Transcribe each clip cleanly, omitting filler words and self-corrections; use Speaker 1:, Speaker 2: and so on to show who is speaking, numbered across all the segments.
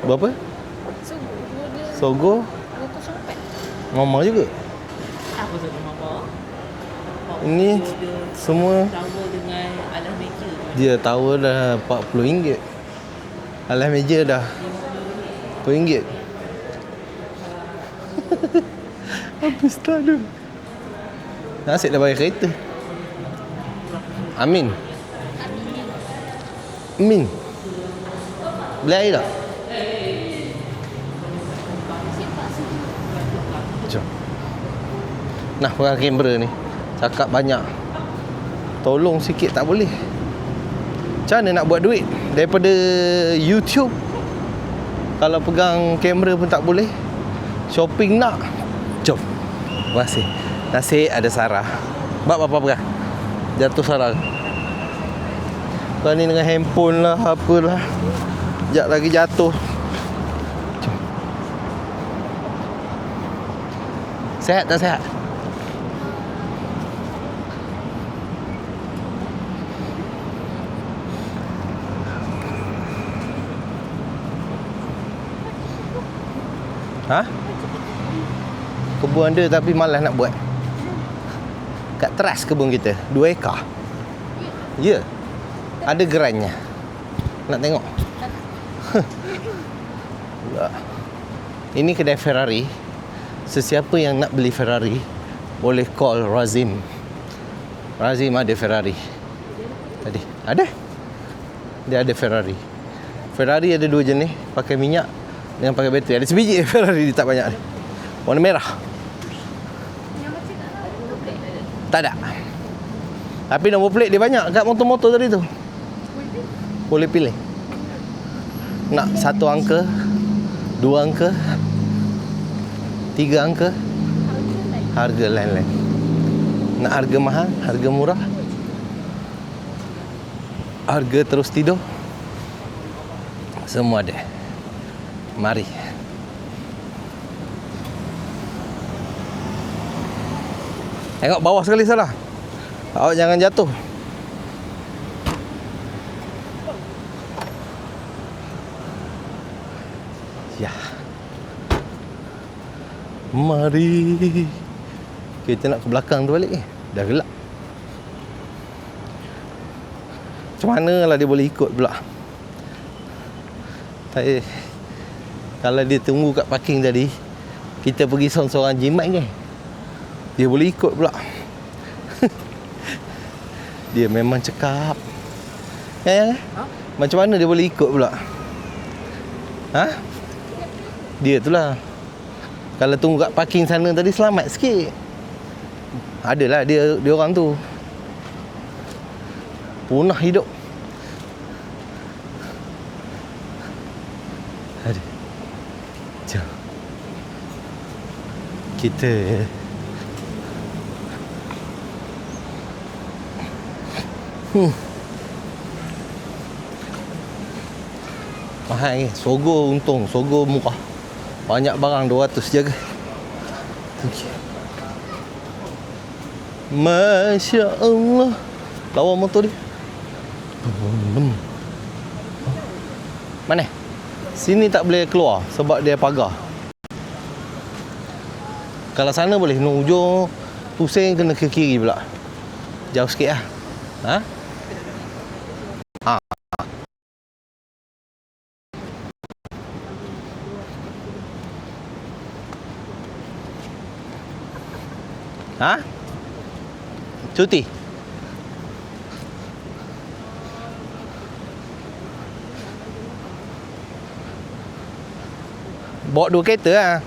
Speaker 1: Berapa? Sogo
Speaker 2: 204.
Speaker 1: Mama juga.
Speaker 2: Apa tu mama?
Speaker 1: Ini semua
Speaker 2: Tower dengan alas meja tu.
Speaker 1: dia tower dah RM40. Alas meja dah RM10. Habis tak ada. Nasib dah bayar kereta. Amin. Beli air tak? Jom. Nah, pegang kamera ni. Cakap banyak. Tolong sikit tak boleh. Macam mana nak buat duit daripada YouTube? Kalau pegang kamera pun tak boleh. Shopping nak. Jom. Terima kasih. Nasib ada Sarah. Bab apa pegang? Jatuh Sarah. Kau ni dengan handphone lah, apalah. Sekejap lagi jatuh. Jom. Sehat tak sehat? Ha? Kebun ada tapi malas nak buat. Kat teras kebun kita 2 ekar. Ya. Ada gerannya. Nak tengok? Ini kedai Ferrari. Sesiapa yang nak beli Ferrari boleh call Razim. Razim ada Ferrari. Tadi ada. Dia ada Ferrari. Ferrari ada 2 jenis, pakai minyak dengan pakai bateri. Ada sebiji Ferrari, dia tak banyak ni. Warna merah. Tak ada. Tapi nombor plate dia banyak kat motor-motor tadi tu. Boleh pilih. Nak 1 angka, 2 angka, 3 angka. Harga lain-lain. Nak harga mahal, harga murah, harga terus tidur, semua ada. Mari. Tengok bawah sekali salah. Awak jangan jatuh. Ya. Mari. Kita nak ke belakang tu balik. Dah gelap. Macam mana lah dia boleh ikut pula? Kalau dia tunggu kat parking tadi, kita pergi seorang-seorang jimat ke? Dia boleh ikut pula. Dia memang cekap. Ya? Macam mana dia boleh ikut pula? Ha? Dia tu lah. Kalau tunggu kat parking sana tadi, selamat sikit. Adalah dia orang tu. Punah hidup. Ada. Jom. Kita mahal ni. Sogo untung. Sogo murah. Banyak barang 200 jaga. Okay. Masya Allah. Lawa motor dia. Mana? Sini tak boleh keluar sebab dia pagar. Kalau sana boleh. No, hujung pusing kena ke kiri pula. Jauh sikit lah. Ha? Ha? Cuti? Bawa 2 kereta lah.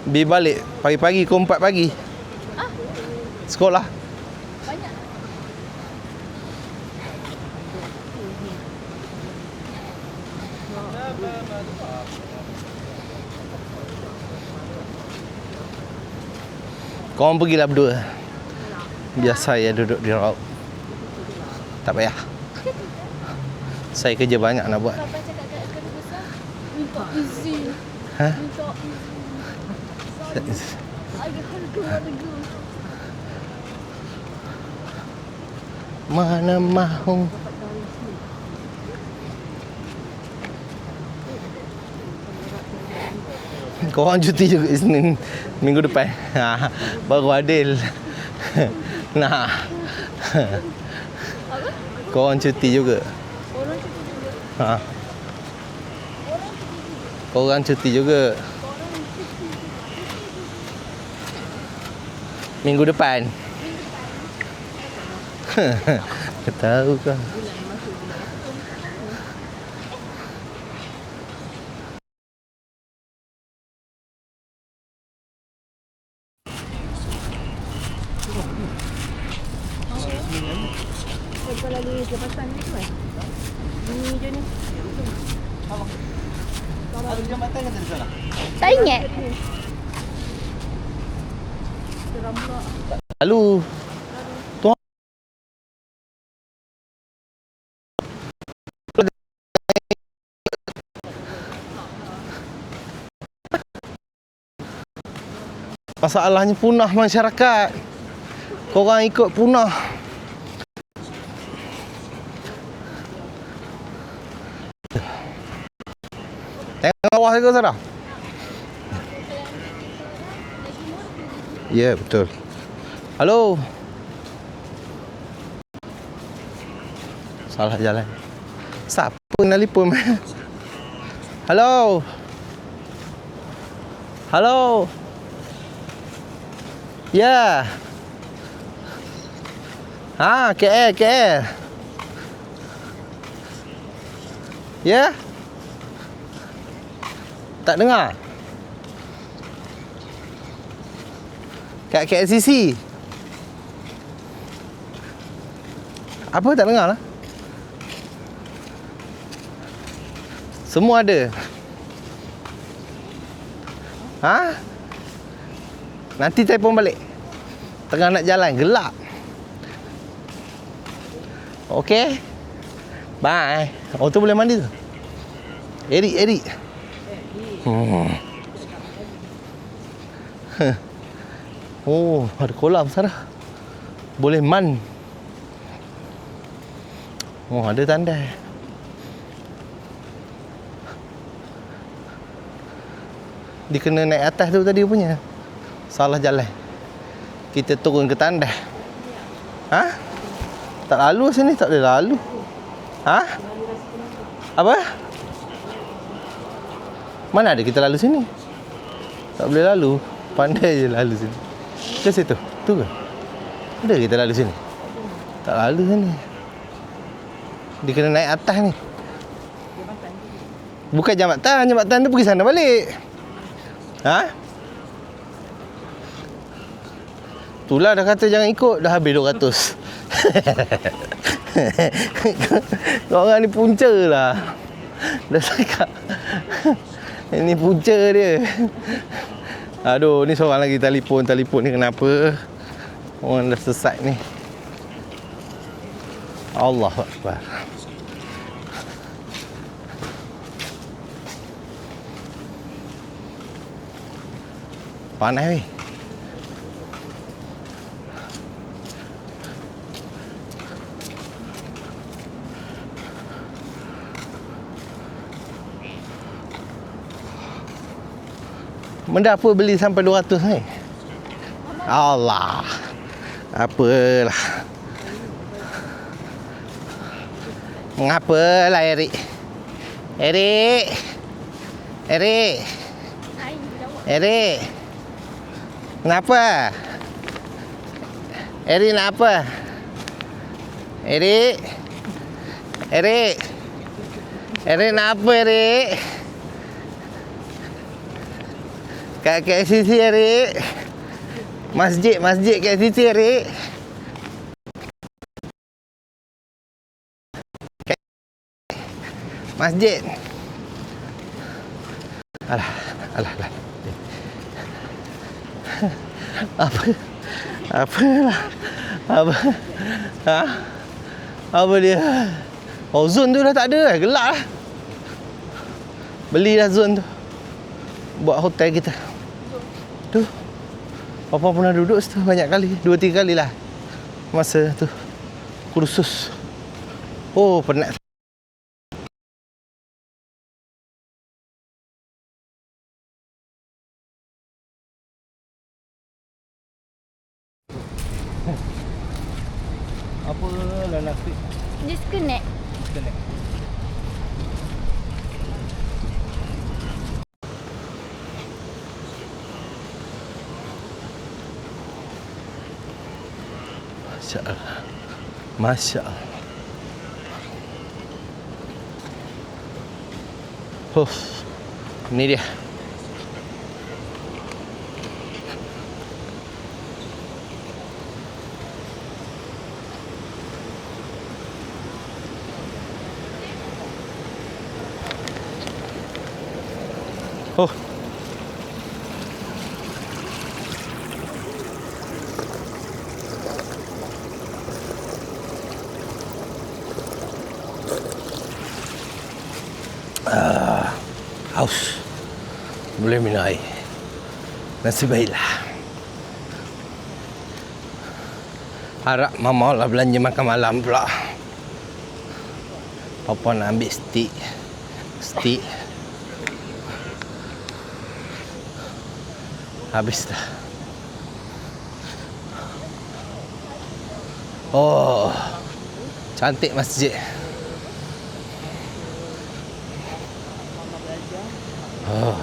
Speaker 1: Pergi balik pagi-pagi ke 4 pagi. Sekolah.
Speaker 2: Banyak.
Speaker 1: Korang pergilah berdua. Biar saya duduk di raut. Tak payah. Saya kerja banyak nak buat.
Speaker 2: Papa cakap kat kereta besar, minta izin.
Speaker 1: Ha?
Speaker 2: Minta izin. Ada harga.
Speaker 1: Mana mahu. Korang cuti juga Isnin minggu depan. Baru adil. Nah. Korang cuti juga.
Speaker 2: Orang cuti juga.
Speaker 1: Ha. Korang cuti juga. Minggu depan. Tahu kau.
Speaker 2: Kau lalu lepasan ni tu kan? Ni je ni.
Speaker 3: Ada jambatan kan tadi sana?
Speaker 2: Tak ingat.
Speaker 1: Lalu tuan masalahnya punah masyarakat. Korang ikut punah. Tengok bawah ke sana? Ya, betul. Halo. Salah jalan. Siapa nak telefon? Halo. Halo. Ya. Ha, KL. Ya. Tak dengar? Kat KLCC. Apa tak dengar lah? Semua ada. Ha? Nanti telefon balik. Tengah nak jalan, gelap. Okey. Bye. Oh, tu boleh mandi tu? Erik. Oh, ada kolam sana. Boleh man. Oh, ada tanda. Dia kena naik atas tu tadi punya. Salah jalan. Kita turun ke tanda. Ha? Tak lalu sini, tak boleh lalu. Ha? Apa? Mana ada kita lalu sini? Tak boleh lalu. Pandai je lalu sini. Ke situ? Tu ke? Ada kita lalu sini? Tak lalu sini. Dia kena naik atas ni. Bukan jambatan. Jambatan tu pergi sana balik. Ha? Itulah dah kata jangan ikut. Dah habis 200. Korang ni punca lah. Dah cakap. Ini punca dia. Aduh, ni seorang lagi telefon ni kenapa? Orang dah sesat ni. Allahu Akbar. Panas weh. Benda apa beli sampai 200 ni? Allah. Apalah. Mengapalah Erik? Erik. Kenapa? Erik nak apa? Erik nak apa Erik? Kat KLCC Erik. Masjid KLCC Erik. Masjid. Alah. Apalah. Ha? Apa dia? Oh, zon tu dah tak ada. Gelap lah. Belilah zon tu. Buat hotel kita. Tu. Papa pernah duduk situ banyak kali. 2-3 kali lah. Masa tu. Kursus. Oh, penat. Apa lah nak
Speaker 2: Disconnect.
Speaker 1: connect. Masya Allah. Masya Allah. Ini dia. Oh. Haus. Boleh minum air. Nasib baiklah. Harap mama lah belanja makan malam pula. Papa nak ambil steak. Steak. Habis dah. Oh. Cantik masjid. Oh.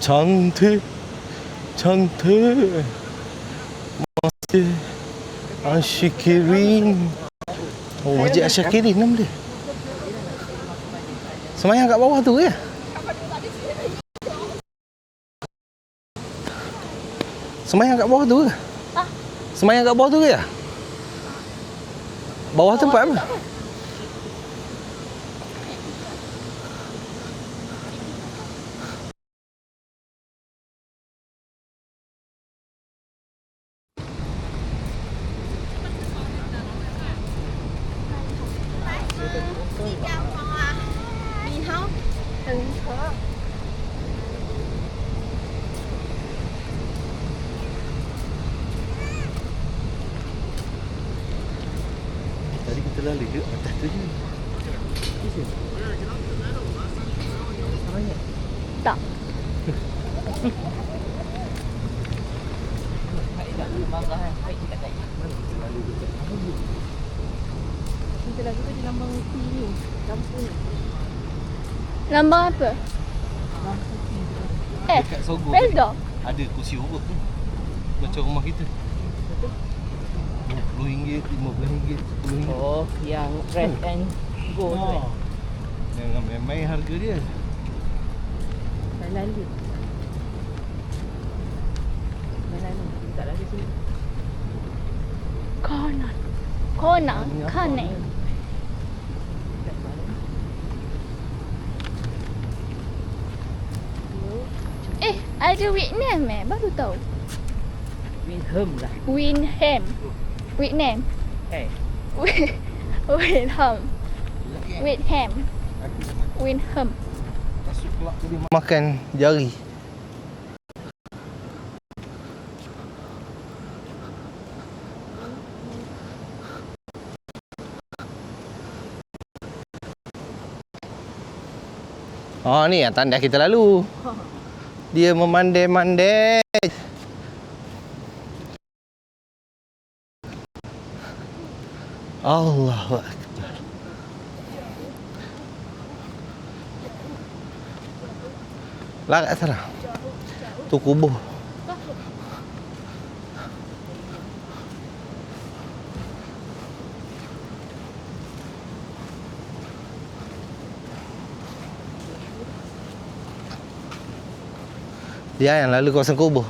Speaker 1: Cantik. Cantik. Masjid Asyakirin. Oh, Masjid Asyakirin nama dia. Semayang kat bawah tu ya? Semayang kat bawah tu ke?
Speaker 2: Ah.
Speaker 1: Semayang kat bawah tu ke ya? Bawah tempat apa? Tadi kita lalu ke atas tu je.
Speaker 2: Tak. Kita lagi tu di lambang ni. Lampu ni. Lambang apa?
Speaker 1: Dekat Sogo
Speaker 2: Felda.
Speaker 1: ada kursi urut tu. Macam rumah kita. RM20, RM15, RM10.
Speaker 4: Oh, yang red and gold tu eh.
Speaker 1: Jangan main-main harga dia.
Speaker 4: Dah lalu. Dah lalu. Tak lagi sini.
Speaker 2: Kanan. Kanan. Kanan. Ada Vietnam baru tahu.
Speaker 4: Windham lah.
Speaker 2: Windham. Vietnam.
Speaker 4: Eh.
Speaker 2: Windham. Windham. Windham.
Speaker 1: Makan jari. Oh ni yang tanda kita lalu. Dia memandai-mandai. Allahu Akbar. Larat sana. Tu kubur. Dia yang lalu kawasan kubur.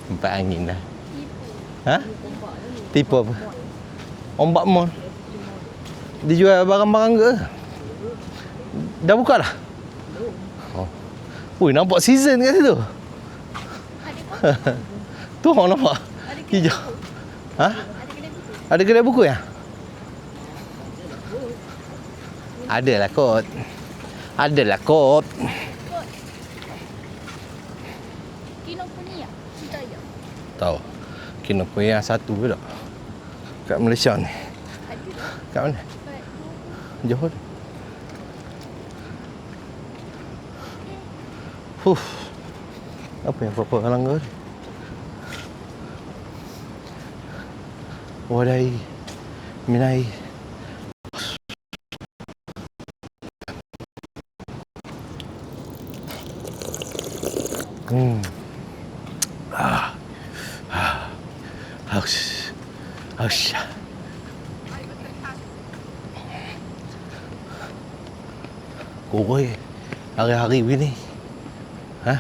Speaker 1: Tempat angin dah. Ha? Tipu apa? Ombak mall. Dia jual barang-barang ke? Dah buka dah? Oh. Ui, nampak season kat situ. Tu orang nampak. Hijau. Ha? Ada kedai buku ya? Adalah kot. Adalah kot.
Speaker 2: Kinokuniya. Citaya.
Speaker 1: Tahu. Kinokuniya satu ke tak? Kat Malaysia ni.
Speaker 2: Ada dah.
Speaker 1: Kat mana?
Speaker 2: Kat
Speaker 1: Johor. Apa yang apa-apa langgar? Wadai. Minai. Hush. Oi, hari-hari begini. Ha?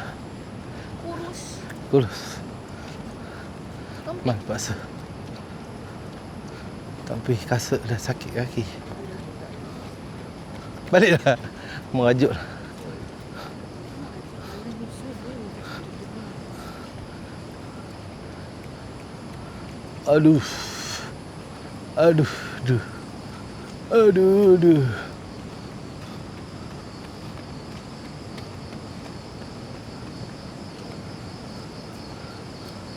Speaker 1: Kurus. Mas, paksa. Tapi kasut dah sakit kaki. Baliklah. Merajuk lah. Aduh.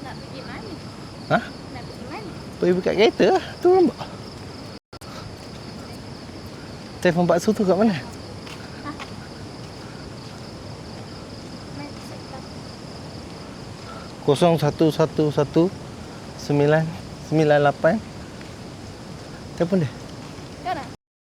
Speaker 2: Nak pergi mana?
Speaker 1: Ha?
Speaker 2: Nak pergi mana?
Speaker 1: Pergi buka kereta lah. Tu nampak. Telefon Pak Su tu kat mana?
Speaker 2: Mana sektor?
Speaker 1: 0111 998. Telefon dia.